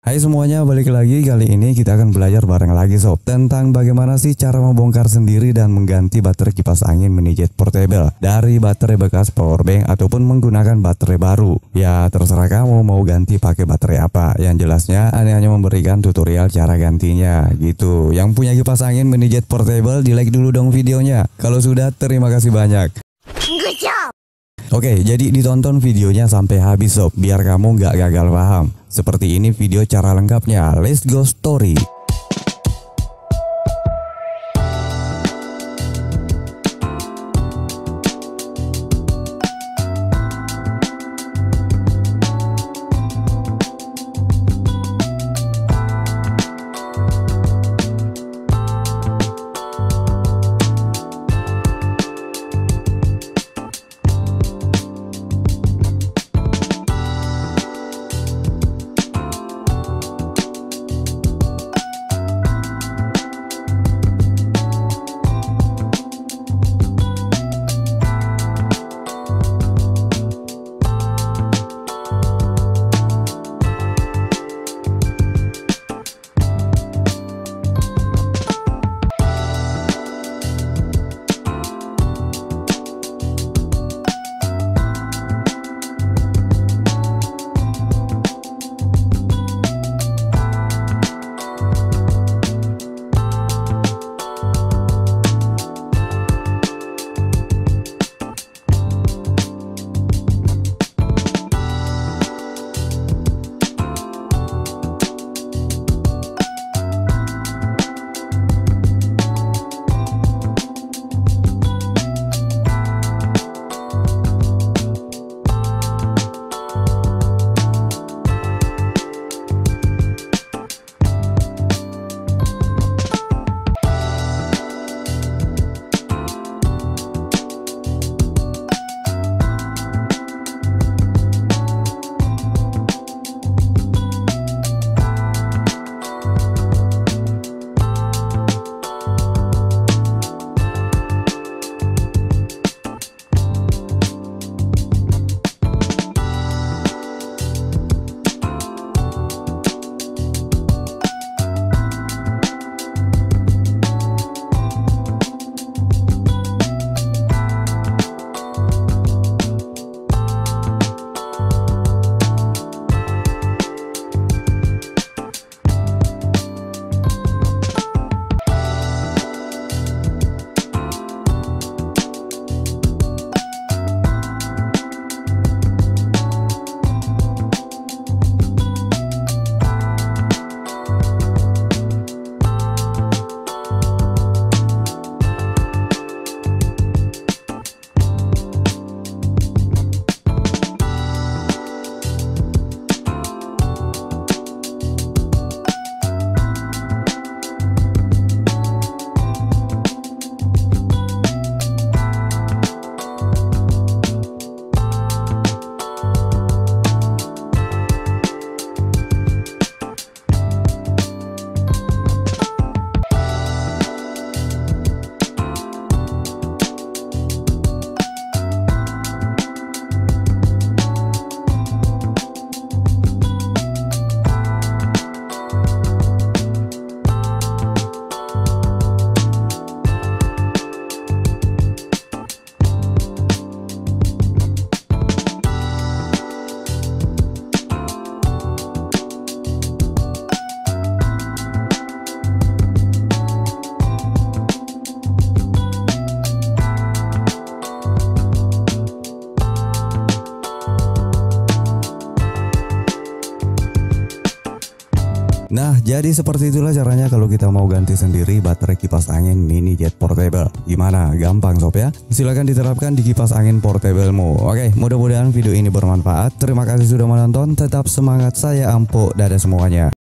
Hai semuanya, balik lagi. Kali ini kita akan belajar bareng lagi sob tentang bagaimana sih cara membongkar sendiri dan mengganti baterai kipas angin mini jet portable dari baterai bekas powerbank ataupun menggunakan baterai baru. Ya terserah kamu mau ganti pakai baterai apa. Yang jelasnya Ane hanya memberikan tutorial cara gantinya gitu. Yang punya kipas angin mini jet portable, di like dulu dong videonya. Kalau sudah, terima kasih banyak. Oke, jadi ditonton videonya sampai habis sob, biar kamu nggak gagal paham. Seperti ini video cara lengkapnya. Let's go story. Nah, jadi seperti itulah caranya kalau kita mau ganti sendiri baterai kipas angin mini jet portable. Gimana? Gampang sob ya? Silahkan diterapkan di kipas angin portablemu. Oke, mudah-mudahan video ini bermanfaat. Terima kasih sudah menonton. Tetap semangat, saya Ampo. Dadah semuanya.